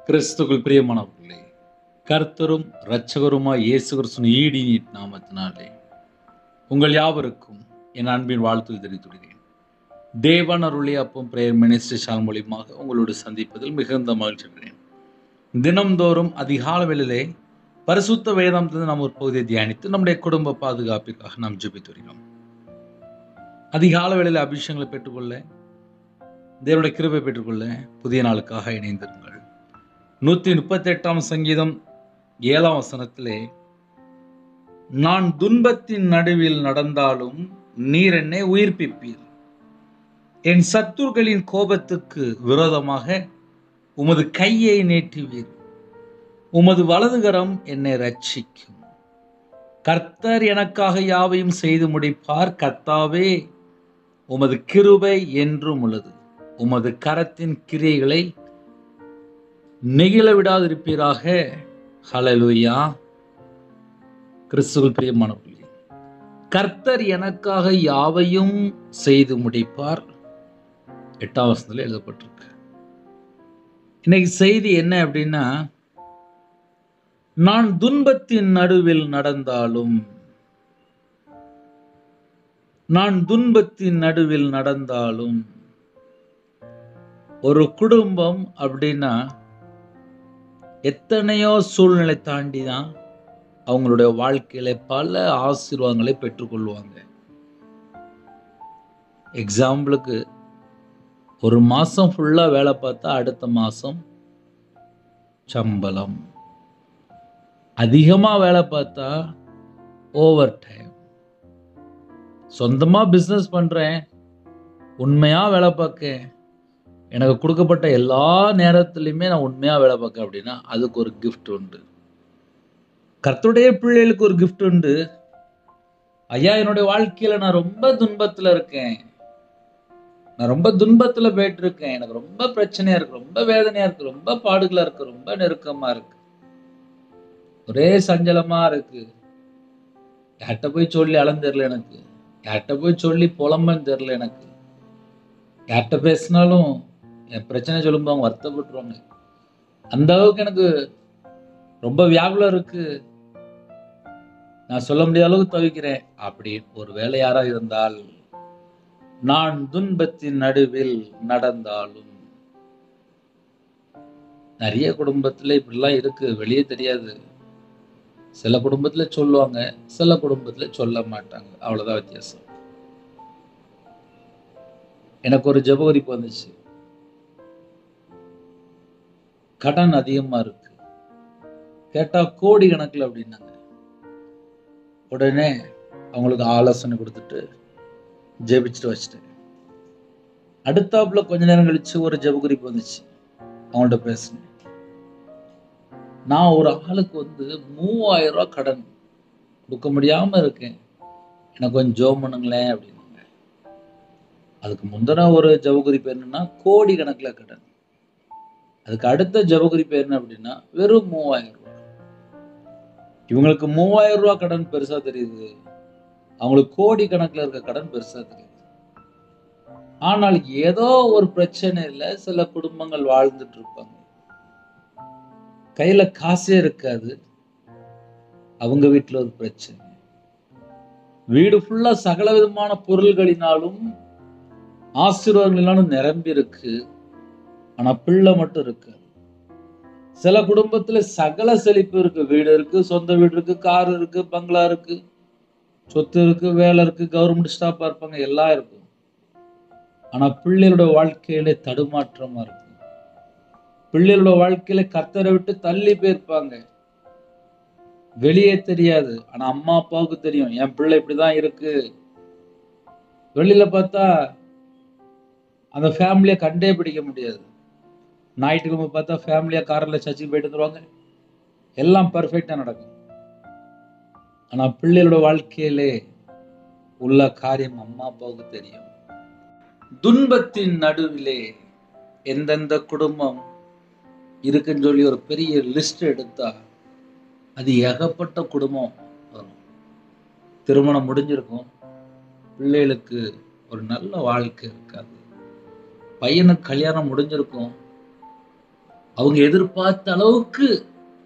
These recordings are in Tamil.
கிறிஸ்துக்குள் பிரியமானவர்களே, கர்த்தரும் இரட்சகருமாய் இயேசு கிறிஸ்துவின் ஈடினிட் நாமத்தினாலே உங்கள் யாவருக்கும் என் அன்பின் வாழ்த்து தெரிவித்துள்ளேன். தேவன் அருளிய அப்பம் பிரேயர் மினிஸ்ட்ரி சேனல் மூலியமாக உங்களோடு சந்திப்பதில் மிகுந்த மகிழ்ச்சி அடைகிறேன். தினம்தோறும் அதிகால வேளையிலே பரிசுத்த வேதாந்தத்தில் நாம் ஒரு பகுதியை தியானித்து நம்முடைய குடும்ப பாதுகாப்பிற்காக நாம் ஜெபித்து வருகிறோம். அதிகால வேளையிலே அபிஷேகங்களை பெற்றுக்கொள்ள, தேவனுடைய கிருபை பெற்றுக்கொள்ள புதிய நாளுக்காக இணைந்திருங்கள். 138 சங்கீதம் 7 வசனத்திலே, நான் துன்பத்தின் நடுவில் நடந்தாலும் நீர் என்னை உயிர்ப்பிப்பீர், என் சத்துருக்களின் கோபத்துக்கு விரோதமாக உமது கையை நீட்டுவீர், உமது வலதுகரம் என்னை ரட்சிக்கும். கர்த்தர் எனக்காக யாவையும் செய்து முடிப்பார், கர்த்தாவே உமது கிருபை என்றும் உள்ளது, உமது கரத்தின் கிரியைகளை நெகிழ விடாதிருப்பீராக. ஹல்லேலூயா. கிறிஸ்துவுக்குள் பிரியமானவர்களே, கர்த்தர் எனக்காக யாவையும் செய்து முடிப்பார். 8 வசனத்தில் எழுதப்பட்டிருக்கு. இன்னைக்கு செய்தி என்ன அப்படின்னா, நான் துன்பத்தின் நடுவில் நடந்தாலும், நான் துன்பத்தின் நடுவில் நடந்தாலும். ஒரு குடும்பம் அப்படின்னா எத்தனையோ சூழ்நிலை தாண்டி தான் அவங்களுடைய வாழ்க்கையில பல ஆசீர்வாதங்களை பெற்றுக்கொள்வாங்க. எக்ஸாம்பிளுக்கு, ஒரு மாசம் ஃபுல்லா வேலை பார்த்தா அடுத்த மாசம் சம்பளம், அதிகமா வேலை பார்த்தா ஓவர் டைம். சொந்தமா பிசினஸ் பண்றேன், உண்மையா வேலை பார்க்க, எனக்கு கொடுக்கப்பட்ட எல்லா நேரத்திலையுமே நான் உண்மையா வேலை பார்க்க அப்படின்னா அதுக்கு ஒரு கிஃப்ட் உண்டு. கர்த்தருடைய பிள்ளைகளுக்கு ஒரு கிஃப்ட் உண்டு. ஐயா, என்னுடைய வாழ்க்கையில நான் ரொம்ப துன்பத்துல இருக்கேன், நான் ரொம்ப துன்பத்துல போயிட்டு இருக்கேன், எனக்கு ரொம்ப பிரச்சனையா இருக்கு, ரொம்ப வேதனையா இருக்கு, ரொம்ப பாடுகளா இருக்கு, ரொம்ப நெருக்கமா இருக்கு, ஒரே சஞ்சலமா இருக்கு, யார்கிட்ட போய் சொல்லி அளந்தெரியல, எனக்கு யார்கிட்ட போய் சொல்லி புலம்பன்னு தெரியல, எனக்கு யார்கிட்ட பேசினாலும் என் பிரச்சனை சொல்லும்போது அவங்க வருத்தப்பட்டுருவாங்க, அந்த அளவுக்கு எனக்கு ரொம்ப வியாகுலம் இருக்கு, நான் சொல்ல முடியாத அளவுக்கு தவிக்கிறேன் அப்படி ஒரு வேலை யாரா இருந்தால், நான் துன்பத்தின் நடுவில் நடந்தாலும். நிறைய குடும்பத்துல இப்படிலாம் இருக்கு, வெளியே தெரியாது. சில குடும்பத்துல சொல்லுவாங்க, சில குடும்பத்துல சொல்ல மாட்டாங்க, அவ்வளவுதான் வித்தியாசம். எனக்கு ஒரு ஜெப குறிப்பு வந்துச்சு. கடன் அதிகமா இருக்கு, கேட்டா கோடி கணக்குல அப்படின்னாங்க. உடனே அவங்களுக்கு ஆலோசனை கொடுத்துட்டு ஜெபிச்சுட்டு வச்சுட்டேன். அடுத்தாப்புல கொஞ்ச நேரம் கழிச்சு ஒரு ஜெப குறிப்பு வந்துச்சு, அவங்கள்ட்ட பேசினேன். நான் ஒரு ஆளுக்கு 3000 ரூபாய் கடன் கொடுக்க முடியாம இருக்கேன், எனக்கு கொஞ்சம் ஜெபம் பண்ணுங்களேன் அப்படின்னாங்க. அதுக்கு முந்தின ஒரு ஜெப குறிப்பு என்னன்னா கோடி கணக்குல கடன். அதுக்கு அடுத்த ஜெப குறிப்பு என்ன அப்படின்னா வெறும் 3000 ரூபாய். இவங்களுக்கு 3000 ரூபாய் கடன் பெருசா தெரியுது, அவங்களுக்கு கோடி கணக்குல இருக்க கடன் பெருசா தெரியுது. ஆனால் ஏதோ ஒரு பிரச்சனையில சில குடும்பங்கள் வாழ்ந்துட்டு இருப்பாங்க, கையில காசே இருக்காது, அவங்க வீட்டுல ஒரு பிரச்சனை, வீடு ஃபுல்லா சகல விதமான பொருள்களினாலும் ஆசீர்வாதங்களினாலும் நிரம்பி இருக்கு, ஆனா பிள்ளை மட்டும் இருக்காது. சில குடும்பத்துல சகல செழிப்பு இருக்கு, வீடு இருக்கு, சொந்த வீடு இருக்கு, கார் இருக்கு, பங்களா இருக்கு, சொத்து இருக்கு, வேலை இருக்கு, கவர்மெண்ட் ஸ்டாஃபா இருப்பாங்க, எல்லாம் இருக்கும். ஆனா பிள்ளைகளோட வாழ்க்கையில தடுமாற்றமா இருக்கு. பிள்ளைகளோட வாழ்க்கையில கர்த்தரை விட்டு தள்ளி போயிருப்பாங்க, வெளியே தெரியாது, ஆனா அம்மா அப்பாவுக்கு தெரியும் என் பிள்ளை இப்படிதான் இருக்கு. வெளியில பார்த்தா அந்த ஃபேமிலியை கண்டே பிடிக்க முடியாது. ஞாயிற்றுக்கிழமை பார்த்தா ஃபேமிலியா கார்ல சர்ச்சுக்கு போயிட்டு வந்துருவாங்க, எல்லாம் பெர்ஃபெக்டா நடக்கும். ஆனா பிள்ளைகளோட வாழ்க்கையிலே உள்ள காரியம் அம்மா அப்பாவுக்கு தெரியும். துன்பத்தின் நடுவிலே எந்தெந்த குடும்பம் இருக்குன்னு சொல்லி ஒரு பெரிய லிஸ்ட் எடுத்தா அது ஏகப்பட்ட குடும்பம் வரும். திருமணம் முடிஞ்சிருக்கும், பிள்ளைகளுக்கு ஒரு நல்ல வாழ்க்கை இருக்காது. பையனுக்கு கல்யாணம் முடிஞ்சிருக்கும், அவங்க எதிர்பார்த்த அளவுக்கு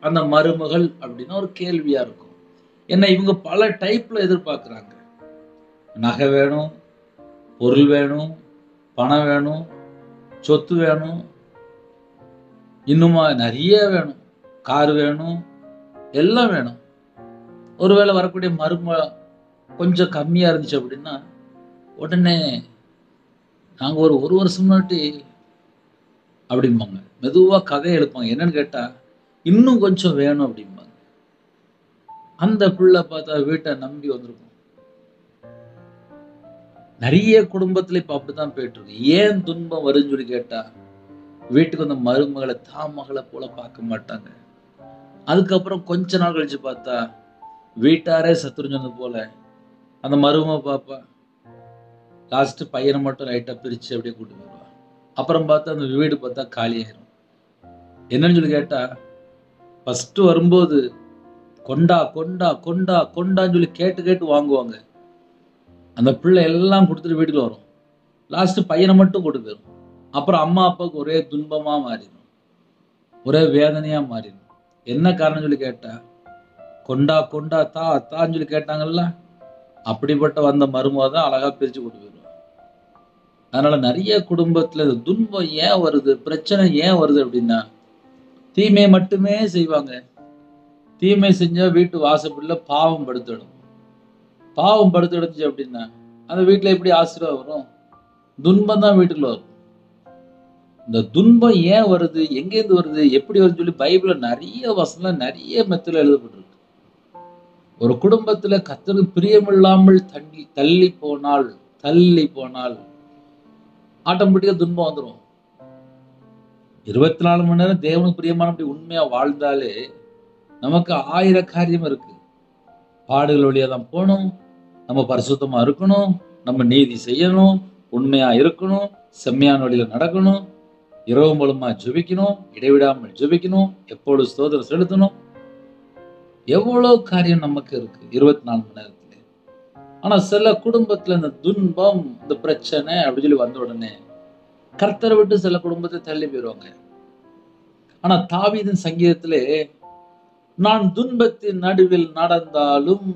அந்த மருமகள் அப்படின்னா ஒரு கேள்வியா இருக்கும். ஏன்னா இவங்க பல டைப்ல எதிர்பார்க்குறாங்க. நகை வேணும், பொருள் வேணும், பணம் வேணும், சொத்து வேணும், இன்னுமா நிறைய வேணும், கார் வேணும், எல்லாம் வேணும். ஒருவேளை வரக்கூடிய கொஞ்சம் கம்மியா இருந்துச்சு அப்படின்னா உடனே நாங்க ஒரு வருஷம் முன்னாடி அப்படிம்பாங்க. மெதுவா கதையை எழுப்பாங்க. என்னன்னு கேட்டா இன்னும் கொஞ்சம் வேணும் அப்படிம்பாங்க. அந்த பிள்ளை பார்த்தா வீட்டை நம்பி வந்திருக்கும். நிறைய குடும்பத்துல இப்ப அப்படித்தான் போயிட்டு இருக்கு. ஏன் துன்பம் வரும்னு சொல்லி கேட்டா வீட்டுக்கு வந்த மருமகளை தான் மகளை போல பார்க்க மாட்டாங்க. அதுக்கப்புறம் கொஞ்ச நாள் கழிச்சு பார்த்தா வீட்டாரே சத்துருஞ்சது போல அந்த மருமக பாப்பா. லாஸ்ட் பையனை மட்டும் லைட்டா பிரிச்சு அப்படியே கூட்டு போயிடுவா. அப்புறம் பார்த்தா அந்த வீடு பார்த்தா காலியாயிரும். என்னன்னு சொல்லி கேட்டா ஃபர்ஸ்ட் வரும்போது கொண்டா கொண்டா கொண்டா கொண்டான்னு சொல்லி கேட்டு கேட்டு வாங்குவாங்க. அந்த பிள்ளை எல்லாம் கொடுத்துட்டு வீட்டுல வரும். லாஸ்ட் பையனை மட்டும் கூட்டு போயிடும். அப்புறம் அம்மா அப்பாவுக்கு ஒரே துன்பமா மாறிடும், ஒரே வேதனையா மாறிடும். என்ன காரணம் சொல்லி கேட்டா கொண்டா கொண்டா தான்னு சொல்லி கேட்டாங்கல்ல, அப்படிப்பட்ட வந்த மருமக தான் அழகா பிரிச்சு கூட்டு போயிடுவாங்க. அதனால நிறைய குடும்பத்துல இந்த துன்பம் ஏன் வருது, பிரச்சனை ஏன் வருது அப்படின்னா தீமை மட்டுமே செய்வாங்க. தீமை செஞ்சா வீட்டு வாசப்படில பாவம் படுத்துடும். பாவம் படுத்துடுச்சு அப்படின்னா அந்த வீட்டுல எப்படி ஆசீர்வாதம் வரும்? துன்பம் தான் வீட்டுக்குள்ள வரும். இந்த துன்பம் ஏன் வருது, எங்கேருந்து வருது, எப்படி வருதுன்னு சொல்லி பைபிள்ல நிறைய வசனம் நிறைய மெத்தல எழுதப்பட்டிருக்கு. ஒரு குடும்பத்துல கர்த்தருக்கு பிரியமில்லாமல் தள்ளி போனால் ஆட்டோமேட்டிக்கா துன்பம் வந்துடும். 24 மணி நேரம் தேவனுக்கு பிரியமான அப்படி உண்மையா வாழ்ந்தாலே நமக்கு 1000 காரியம் இருக்கு. பாடுகள் வழியா தான் போகணும், நம்ம பரிசுத்தமா இருக்கணும், நம்ம நீதி செய்யணும், உண்மையா இருக்கணும், செம்மையான வழியில நடக்கணும், இரவு மூலமா ஜெபிக்கணும், இடைவிடாமல் ஜெபிக்கணும், எப்பொழுது ஸ்தோத்திரம் செலுத்தணும். எவ்வளவு காரியம் நமக்கு இருக்கு 24 மணி நேரத்துல. ஆனா சில குடும்பத்துல இந்த துன்பம், இந்த பிரச்சனை அப்படி சொல்லி வந்த உடனே கர்த்தரை விட்டு சில குடும்பத்தை தள்ளி போயிடுவாங்க. ஆனா தாவீதின் சங்கீதத்திலே நான் துன்பத்தின் நடுவில் நடந்தாலும்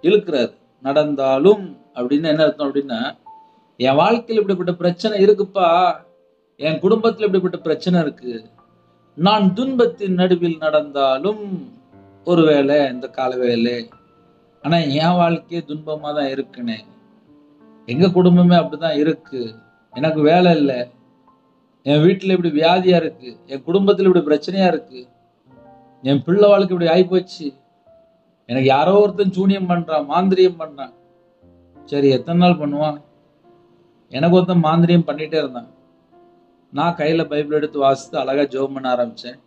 இழுக்கிறார். நடந்தாலும் அப்படின்னு என்ன அர்த்தம் அப்படின்னா, என் வாழ்க்கையில் இப்படிப்பட்ட பிரச்சனை இருக்குப்பா, என் குடும்பத்துல இப்படிப்பட்ட பிரச்சனை இருக்கு, நான் துன்பத்தின் நடுவில் நடந்தாலும் ஒருவேளை இந்த கால வேலை, ஆனா என் வாழ்க்கையே துன்பமா தான் இருக்குன்னு, எங்க குடும்பமே அப்படிதான் இருக்கு, எனக்கு வேலை இல்லை, என் வீட்டுல இப்படி வியாதியா இருக்கு, என் குடும்பத்துல இப்படி பிரச்சனையா இருக்கு, என் பிள்ளை வாழ்க்கை இப்படி ஆயிப்போச்சு, எனக்கு யாரோ ஒருத்தன் சூனியம் பண்றான், மாந்திரியம் பண்றான். சரி, எத்தனை நாள் பண்ணுவான்? எனக்கு ஒருத்தன் மாந்திரியம் பண்ணிட்டே இருந்தான். நான் கையில பைபிள் எடுத்து வாசித்து அழகா ஜெபம் பண்ண ஆரம்பிச்சேன்.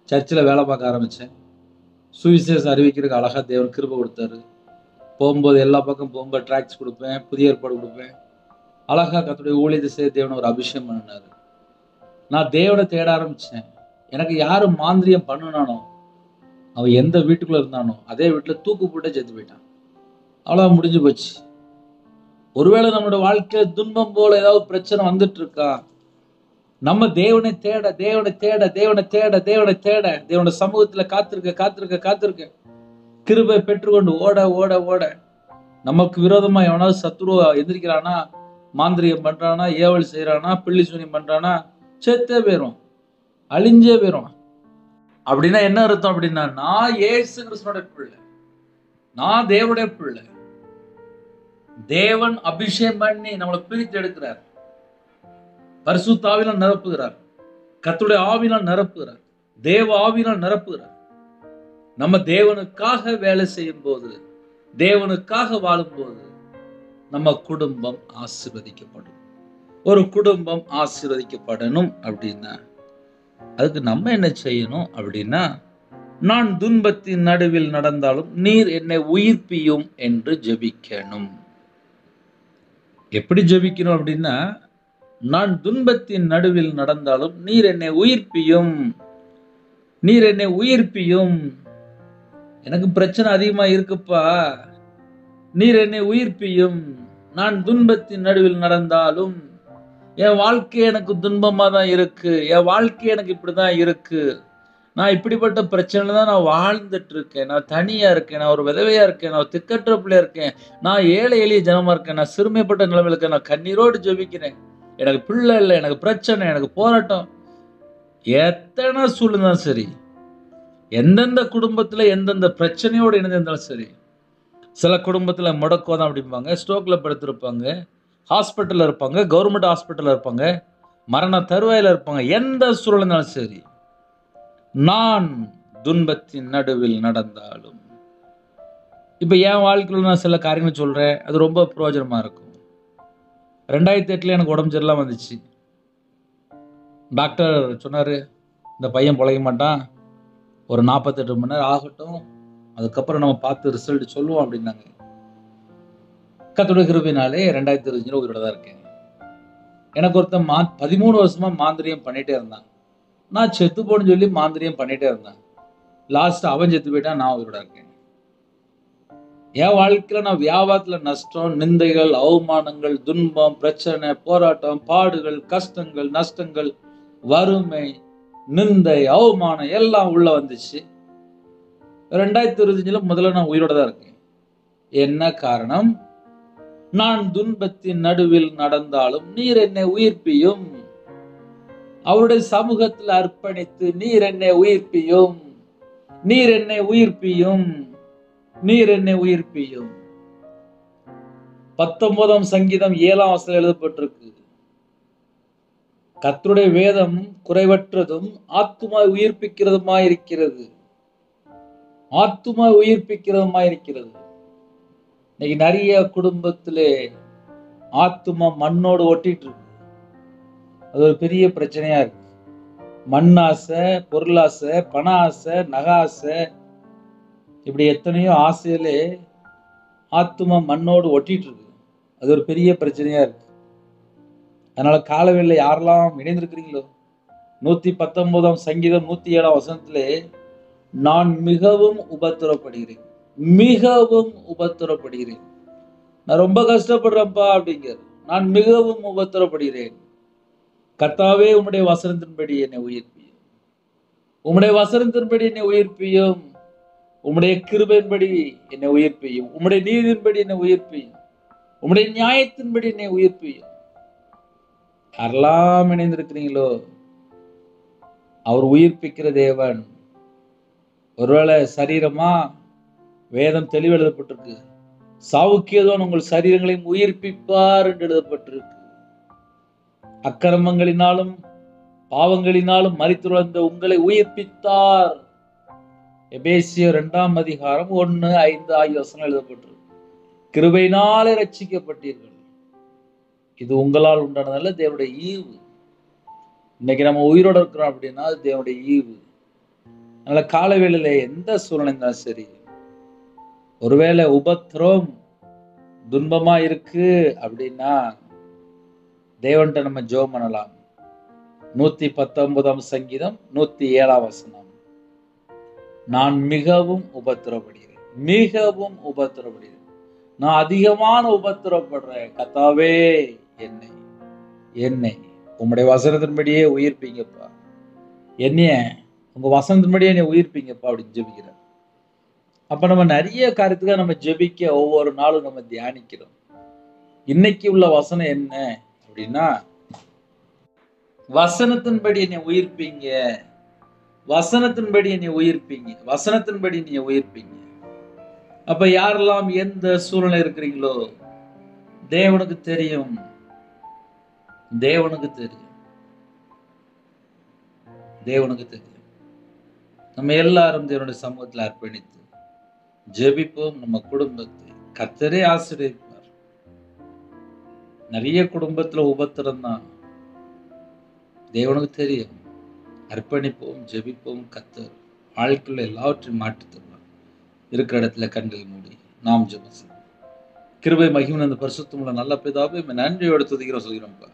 சர்ச்சில் வேலை பார்க்க ஆரம்பிச்சேன். சுவிசேஷம் அறிவிக்கிறதுக்கு அழகா தேவன் கிருபை கொடுத்தாரு. போகும்போது எல்லா பக்கம் போகும்போது டிராக்ஸ் கொடுப்பேன், புதிய ஏற்பாடு கொடுப்பேன். அழகா கர்த்தருடைய ஊழியத்தை செய்ய தேவனை ஒரு அபிஷேகம் பண்ணினாரு. நான் தேவனை தேட ஆரம்பிச்சேன். எனக்கு யாரு மாந்திரியம் பண்ணுனானோ, அவன் எந்த வீட்டுக்குள்ள இருந்தானோ அதே வீட்டுல தூக்கு போட்டே செத்து போயிட்டான். அவ்வளவு முடிஞ்சு போச்சு. ஒருவேளை நம்மளோட வாழ்க்கையில துன்பம் போல ஏதாவது பிரச்சனை வந்துட்டு இருக்கா, நம்ம தேவனை தேட தேவனை தேட தேவனை தேட தேவனை தேட தேவனோட சமூகத்துல காத்திருக்க கிருபை பெற்றுக்கொண்டு ஓட ஓட ஓட நமக்கு விரோதமா எவனாவது சத்துருவா எந்திரிக்கிறானா, மாந்திரியம் பண்றானா, ஏவல் செய்யறானா, பிள்ளி சூனியம் பண்றானா, செத்தே போயிரும், அழிஞ்சே போயிரும். அப்படின்னா என்ன அர்த்தம் அப்படின்னா, நான் இயேசு கிறிஸ்துவோட பிள்ளை, நான் தேவனுடைய பிள்ளை. தேவன் அபிஷேகம் பண்ணி நம்மளை பிரித்து எடுக்கிறார், பரிசுத்த ஆவியினால் நிரப்புகிறார், கர்த்தருடைய ஆவியினால் நிரப்புகிறார், தேவ ஆவியினால் நிரப்புகிறார். நம்ம தேவனுக்காக வேலை செய்யும் போது, தேவனுக்காக வாழும் போது நம்ம குடும்பம் ஆசீர்வதிக்கப்படும். ஒரு குடும்பம் ஆசீர்வதிக்கப்படணும் அப்படின்னா அதுக்கு நம்ம என்ன செய்யணும் அப்படின்னா, நான் துன்பத்தின் நடுவில் நடந்தாலும் நீர் என்னை உயிர்ப்பியும் என்று ஜெபிக்கணும். எப்படி ஜெபிக்கணும் அப்படின்னா, நான் துன்பத்தின் நடுவில் நடந்தாலும் நீர் என்னை உயிர்ப்பியும், நீர் என்னை உயிர்ப்பியும். எனக்கு பிரச்சனை அதிகமா இருக்குப்பா, நீர் என்னை உயிர்ப்பியும். நான் துன்பத்தின் நடுவில் நடந்தாலும் என் வாழ்க்கை எனக்கு துன்பமா தான் இருக்கு, என் வாழ்க்கை எனக்கு இப்படிதான் இருக்கு, நான் இப்படிப்பட்ட பிரச்சனையில தான் நான் வாழ்ந்துட்டு இருக்கேன், நான் தனியா இருக்கேன், நான் ஒரு விதவையா இருக்கேன், நான் ஒரு திக்கற்ற பிள்ளையா இருக்கேன், நான் ஏழை எளிய ஜனமா இருக்கேன், நான் சிறுமைப்பட்ட நிலைமையில இருக்கேன், நான் கண்ணீரோடு ஜெபிக்கிறேன், எனக்கு பிள்ளை இல்லை, எனக்கு பிரச்சனை, எனக்கு போராட்டம். எத்தனை சூழ்நிலை சரி, எந்தெந்த குடும்பத்துல எந்தெந்த பிரச்சனையோடு இணைந்திருந்தாலும் சரி, சில குடும்பத்துல முடக்குவாதம் அப்படிம்பாங்க, ஸ்ட்ரோக்ல படுத்திருப்பாங்க, ஹாஸ்பிட்டல்ல இருப்பாங்க, கவர்மெண்ட் ஹாஸ்பிட்டல்ல இருப்பாங்க, மரண தருவாயில இருப்பாங்க. எந்த சூழல் இருந்தாலும் சரி, நான் துன்பத்தின் நடுவில் நடந்தாலும். இப்ப என் வாழ்க்கையில நான் சில காரியங்கள் சொல்றேன், அது ரொம்ப பிரயோஜனமா இருக்கும். 2008 எனக்கு உடம்பு சரியில்லாம வந்துச்சு. டாக்டர் சொன்னாரு, இந்த பையன் பொழைக்க மாட்டான், ஒரு 48 மணி நேரம் ஆகட்டும், அதுக்கப்புறம் நம்ம பார்த்து ரிசல்ட் சொல்லுவோம் அப்படின்னாங்க. கர்த்தருடைய கிருபையினாலே 2025 உயிரோட தான் இருக்கேன். எனக்கு ஒருத்தன் 13 வருஷமா மாந்திரியம் பண்ணிட்டே இருந்தான். நான் செத்து போன்னு சொல்லி மாந்திரியம் பண்ணிட்டே இருந்தேன். லாஸ்ட் அவன் செத்து போயிட்டான், நான் உயிரோட இருக்கேன். என் வாழ்க்கையில நான் வியாபாரத்துல நஷ்டம், நிந்தைகள், அவமானங்கள், துன்பம், பிரச்சனை, போராட்டம், பாடுகள், கஷ்டங்கள், நஷ்டங்கள், வறுமை, நிந்தை, அவமானம் எல்லாம் உள்ள வந்துச்சு. 2025 முதல்ல நான் உயிரோட தான் இருக்கேன். என்ன காரணம்? நான் துன்பத்தின் நடுவில் நடந்தாலும் நீர் என்னை உயிர்ப்பியும். அவருடைய சமூகத்தில் அர்ப்பணித்து நீர் என்னை உயிர்ப்பியும், நீர் என்னை உயிர்ப்பியும், நீர் என்னை உயிர்ப்பியும். 19ஆம் சங்கீதம் 7ஆம் வசனம் எழுதப்பட்டிருக்கு. கர்த்தருடைய வேதம் குறைவற்றதும் ஆத்துமாவை உயிர்ப்பிக்கிறதுமாய் இருக்கிறது. ஆத்துமாவை உயிர்ப்பிக்கிறதுமாய் இருக்கிறது. இன்னைக்கு நிறைய குடும்பத்திலே ஆத்துமா மண்ணோடு ஒட்டிட்டு இருக்கு. அது ஒரு பெரிய பிரச்சனையா இருக்கு. மண்ணாசை, பொருளாசை, பண ஆசை, நக ஆசை, இப்படி எத்தனையோ ஆசையிலே ஆத்துமா மண்ணோடு ஒட்டிட்டு இருக்கு. அது ஒரு பெரிய பிரச்சனையா இருக்கு. அதனால காலவெளியில யாரெல்லாம் இணைந்திருக்கிறீங்களோ, 119ஆம் சங்கீதம் 107ஆம் வசனத்திலே, நான் மிகவும் உபத்திரப்படுகிறேன், மிகவும் உபத்திரப்படுகிறேன், நான் ரொம்ப கஷ்டப்படுறேன்ப்பா அப்படிங்கிற, நான் மிகவும் உபத்திரப்படுகிறேன். கர்த்தாவே, உம்முடைய வசனத்தின்படி என்னை உயிர்ப்பியும், உம்முடைய வசனத்தின்படி என்னை உயிர்ப்பியும், உம்முடைய கிருபையின்படி என்னை உயிர்ப்பியும், உம்முடைய நீதியின்படி என்னை உயிர்ப்பியும், உம்முடைய நியாயத்தின்படி என்னை உயிர்ப்பியும். யாரெல்லாம் இணைந்திருக்கிறீங்களோ, அவர் உயிர்ப்பிக்கிற தேவன். ஒருவேளை சரீரமா, வேதம் தெளிவு எழுதப்பட்டிருக்கு, சாவுக்கியதோன் உங்கள் சரீரங்களையும் உயிர்ப்பிப்பார் என்று எழுதப்பட்டிருக்கு. அக்கிரமங்களினாலும் பாவங்களினாலும் மரித்துறந்த உங்களை உயிர்ப்பித்தார். எபேசியர் 2ஆம் அதிகாரம் 1, 5 ஆகிய வசனம் எழுதப்பட்டிருக்கு. கிருபையினாலே ரட்சிக்கப்பட்டீர்கள், இது உங்களால் உண்டானதல்ல, தேவனுடைய ஈவு. இன்னைக்கு நம்ம உயிரோட இருக்கிறோம் அப்படின்னா அது தேவனுடைய ஈவு. அதனால கால வேளையில எந்த சூழ்நிலை இருந்தாலும் சரி, ஒருவேளை உபத்திரம் துன்பமா இருக்கு அப்படின்னா தேவன்கிட்ட நம்ம ஜெபம் பண்ணலாம். 119ஆம் சங்கீதம் 107ஆம் வசனம், நான் மிகவும் உபத்திரப்படுகிறேன், மிகவும் உபத்திரப்படுகிறேன், நான் அதிகமான உபத்திரப்படுறேன். கர்த்தாவே, என்னை என்னை உம்முடைய வசனத்தின்படியே உயிர்ப்பீங்கப்பா, என்னைய உங்க வசனத்தின்படியே என்னை உயிர்ப்பீங்கப்பா அப்படின்னு ஜெபிக்கிறேன். அப்ப நம்ம நிறைய காரியத்துக்காக நம்ம ஜெபிக்க ஒவ்வொரு நாளும் நம்ம தியானிக்கிறோம். இன்னைக்கு உள்ள வசனம் என்ன அப்படின்னா, வசனத்தின்படி என்னை உயிர்ப்பீங்க, வசனத்தின்படி என்னை உயிர்ப்பீங்க, வசனத்தின்படி நீங்க உயிர்ப்பீங்க. அப்ப யாரெல்லாம் எந்த சூழ்நிலை இருக்கிறீங்களோ, தேவனுக்கு தெரியும், தேவனுக்கு தெரியும், தேவனுக்கு தெரியும். நம்ம எல்லாரும் தேவனுடைய சமூகத்தில் அர்ப்பணித்து ஜெபிப்போம். நம்ம குடும்பத்தை கர்த்தரே ஆசீர்வதிப்பார். நிறைய குடும்பத்துல உபத்திரம் தான், தேவனுக்கு தெரியும். அர்ப்பணிப்போம், ஜெபிப்போம். கர்த்தர் வாழ்க்கையில் எல்லாவற்றையும் மாற்றி தருவார். இருக்கிற இடத்துல கண்களை மூடி நாம் ஜெபம் செய்வோம். கிருபை மகிமை அந்த பரிசுத்தமுள்ள நல்ல பிதாவே, நன்றியோடு துதிக்கிறோம், சொல்கிறோம்ப்பா.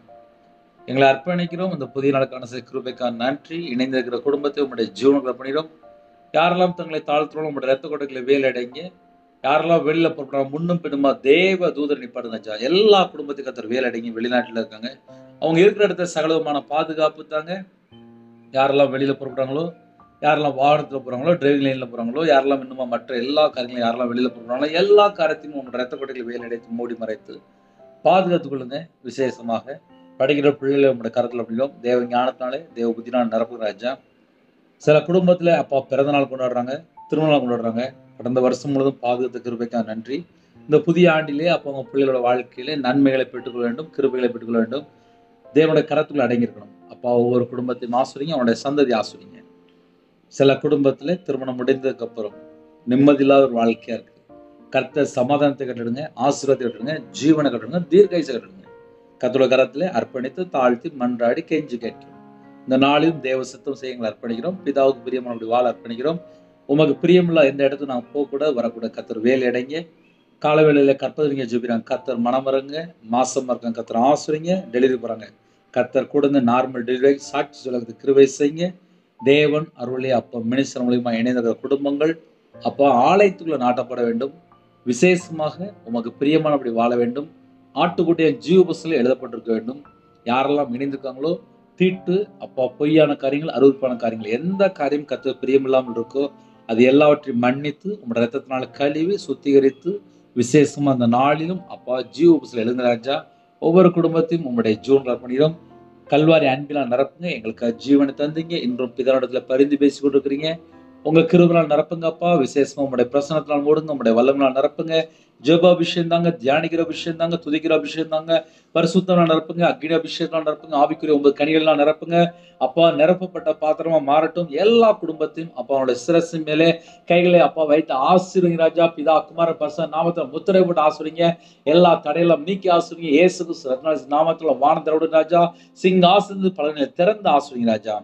எங்களை அர்ப்பணிக்கிறோம். இந்த புதிய நாளுக்கான கிருபைக்கான நன்றி. இணைந்திருக்கிற குடும்பத்தை உங்களுடைய ஜீவனுக்கு அர்ப்பணிக்கிறோம். யாரெல்லாம் தங்களை தாழ்த்துறோம், உங்களுடைய ரத்த கொடைகளை வேலையடைங்க. யாரெல்லாம் வெளியில போறோம், முன்னும் பின்னுமா தேவ தூதர் நிப்பாடுங்க. எல்லா குடும்பத்துக்கும் கர்த்தர் வேலையடைங்க. வெளிநாட்டில் இருக்காங்க, அவங்க இருக்கிற இடத்துல சகலவிதமான பாதுகாப்பு தாங்க. யாரெல்லாம் வெளியில புறப்படுறாங்களோ, யாரெல்லாம் வாகனத்தில் போறாங்களோ, டிரைவிங் லைன்ல போறாங்களோ, யாரெல்லாம் இன்னுமா மற்ற எல்லா காரியங்களும் யாரெல்லாம் வெளியில புறப்படுறாங்களோ, எல்லா காரியத்தையும் உங்களோட ரத்த கொட்டைகளை வேல் அடைத்து மூடி மறைத்து பாதுகாத்துக் கொள்ளுங்க. விசேஷமாக படிக்கிற பிள்ளைகளை உங்களுடைய கருத்தில் அப்படியும் தேவ ஞானத்தினாலே தேவ புத்தினால் நிரப்புகிற ராஜா. சில குடும்பத்தில் அப்பா பிறந்த நாள் கொண்டாடுறாங்க, திருமண நாள் கொண்டாடுறாங்க. கடந்த வருஷம் முழுவதும் பாதுகாத்த கிருபைக்காக நன்றி. இந்த புதிய ஆண்டிலே அப்போ அவங்க பிள்ளைகளோட வாழ்க்கையிலே நன்மைகளை பெற்றுக்கொள்ள வேண்டும், கிருபைகளை பெற்றுக்கொள்ள வேண்டும். தேவனுடைய கரத்துக்குள்ள அடங்கியிருக்கணும். அப்பா ஒவ்வொரு குடும்பத்தையும் ஆசிரியங்க, அவனுடைய சந்ததி ஆசிரியங்க. சில குடும்பத்தில் திருமணம் முடிந்ததுக்கு அப்புறம் நிம்மதி இல்லாத ஒரு வாழ்க்கையா இருக்கு. கர்த்தர் சமாதானத்தை கட்டுடுங்க, ஆசீர்வாதத்தை கட்டுடுங்க, ஜீவனை கட்டுடுங்க, தீர்க்காயுசை கட்டுடுங்க. கர்த்தருடைய கரத்திலே அர்ப்பணித்து தாழ்த்தி மன்றாடி கெஞ்சி கேட்கிறோம். இந்த நாளிலும் தேவ சித்தம் செய்ய எங்களை அர்ப்பணிக்கிறோம். பிதாவுக்கு பிரியமான வாழ அர்ப்பணிக்கிறோம். உமக்கு பிரியமில்லா எந்த இடத்துக்கு நாங்கள் போகக்கூட வரக்கூட கர்த்தர் வேலை அடைங்க. காலவேளையில கற்பதிங்க ஜெபிக்கிறாங்க, கர்த்தர் மனமருங்க. மாசம் இருக்காங்க, கர்த்தர் ஆசிரியங்க. டெலிவரி போறாங்க, கர்த்தர் கொடுங்க. நார்மல் டெலிவரி சாட்சி சொல்லுறது கிருபை செய்யுங்க. தேவன் அருளே அப்பா மினிஸ்டர் மூலியமா இணைந்த குடும்பங்கள் அப்பா ஆலயத்துக்குள்ள நாட்டப்பட வேண்டும். விசேஷமாக உமக்கு பிரியமானபடி வாழ வேண்டும். ஆட்டுக்குட்டிய ஜீவ புஸ்தகத்தில் எழுதப்பட்டிருக்க வேண்டும். யாரெல்லாம் இணைந்திருக்காங்களோ தீட்டு அப்பா பொய்யான காரியங்கள், அருவருப்பான காரியங்கள், எந்த காரியம் கர்த்தர் பிரியமில்லாமல் இருக்கோ அது எல்லாவற்றையும் மன்னித்து உங்களோட ரத்தத்தினால கழுவி சுத்திகரித்து விசேஷமா அந்த நாளிலும் அப்பா ஜீவ புஸ்தகத்தில் எழுந்த ராஜா. ஒவ்வொரு குடும்பத்தையும் உங்களுடைய ஜீவன்கள் அர்ப்பணிக்கிறோம். கல்வாரி அன்பினால் நிரப்புங்க. எங்களுக்கு ஜீவனை தந்தீங்க. இன்றும் பிதானிடத்துல பரிந்து பேசி கொண்டிருக்கிறீங்க. உங்க கிருபையினால் நிரப்புங்க அப்பா. விசேஷமா உங்களுடைய பிரசனத்தினால் மூடுங்க. உங்களுடைய வல்லமையினால் நிரப்புங்க. ஜெப அபிஷேகம் தாங்க, தியானிக்கிற அபிஷேகம் தாங்க, துதிக்கிற அபிஷேகம் தாங்க, பரிசுத்தனால் நிரப்புங்க, அக்னி அபிஷேகத்தால் நிரப்புங்க, ஆவிக்குரிய 9 கனிகளால் நிரப்புங்க. அப்பா நிரப்பப்பட்ட பாத்திரமா மாறட்டும். எல்லா குடும்பத்தையும் அப்பா அவனுடைய சிரசின் மேலே கைகளை அப்பா வைத்து ஆசீர்வதிங்க ராஜா. பிதா குமார பரிசுத்த நாமத்துல முத்திரை போட்டு ஆசீர்வதிங்க. எல்லா தடையெல்லாம் நீக்கி ஆசீர்வதிங்க. இயேசு கிறிஸ்து நாமத்துல வானத்தோடு ராஜா சிங்காசனத்து பலனை திறந்து ஆசீர்வதிங்க ராஜா.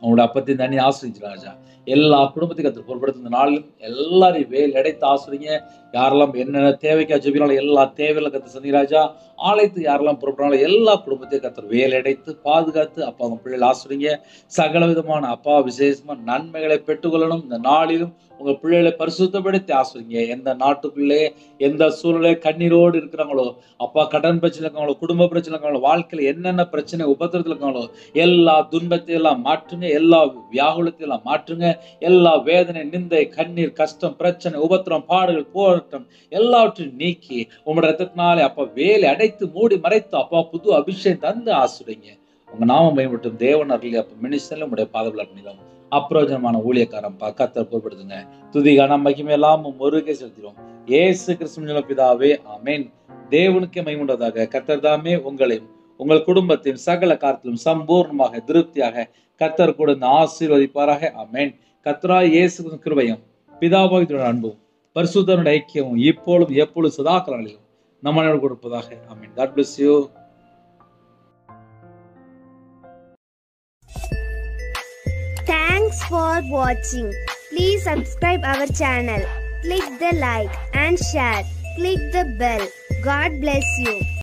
அவனோட அப்பத்தையும் தண்ணி ஆசிரிச்சு ராஜா. எல்லா குடும்பத்தையும் கற்று பொருட்படுத்த நாளிலும் எல்லாரையும் வேல் அடைத்து ஆசிரிங்க. யாரெல்லாம் என்னென்ன தேவைக்கா ஜெபினாலும் எல்லா தேவையில கற்று சந்தி ராஜா. ஆலயத்துக்கு யாரெல்லாம் பொருட்படுறாலும் எல்லா குடும்பத்தையும் கற்று வேல் அடைத்து பாதுகாத்து அப்பா அவங்க பிள்ளைகள் ஆசிரிங்க. சகல விதமான அப்பா விசேஷமா நன்மைகளை பெற்றுக்கொள்ளணும். இந்த நாளிலும் உங்க பிள்ளைகளை பரிசுத்தப்படுத்தி ஆசிரிங்க. எந்த நாட்டுக்குள்ளே எந்த சூழ்நிலை கண்ணீரோடு இருக்கிறாங்களோ அப்பா, கடன் பிரச்சனை இருக்காங்களோ, குடும்ப பிரச்சனை இருக்காங்களோ, வாழ்க்கையில என்னென்ன பிரச்சனை உபத்திரத்தில் இருக்காங்களோ எல்லா துன்பத்தையும் எல்லாம் மாற்றுங்க. எல்லா வியாகுலத்தையும் எல்லாம் மாற்றுங்க. எல்லா வேதனை, நிந்தை, கண்ணீர், கஷ்டம், பிரச்சனை, உபத்திரம், பாடுகள், போராட்டம் எல்லாவற்றையும் நீக்கி உங்களோட ரத்தத்தினாலே அப்பா வேலை அடைத்து மூடி மறைத்து அப்பா புது அபிஷேகம் தந்து ஆசிரியங்க. உங்க நாமம் பயன்பட்டும் தேவன் அருளி அப்ப மினிஸ்டர்ல உங்களுடைய பாதபல பண்ணிடும். அப்பிரயோஜனமான ஊழியக்காரன் கர்த்தர் பொறுப்படுத்துங்க. துதி கனம் மகிமை எல்லாம் ஒருக்கே செலுத்திடும். இயேசு கிறிஸ்து பிதாவே ஆமென். தேவனுக்கே மகிமையுண்டதாக. கர்த்தர் தாமே உங்களையும் உங்கள் குடும்பத்தையும் சகல காரியத்திலும் சம்பூர்ணமாக திருப்தியாக கர்த்தர் கூட ஆசீர்வதிப்பாராக. ஆமென். கர்த்தராகிய இயேசு கிருபையும் பிதாவாகிய அன்பும் பரிசுத்தனுடைய ஐக்கியமும் இப்பொழுதும் எப்பொழுதும் சதா காலங்களிலும் நம்மளோடு கொடுப்பதாக. ஆமென். God bless you. Thanks for watching. Please subscribe our channel. Click the like and share. Click the bell. God bless you.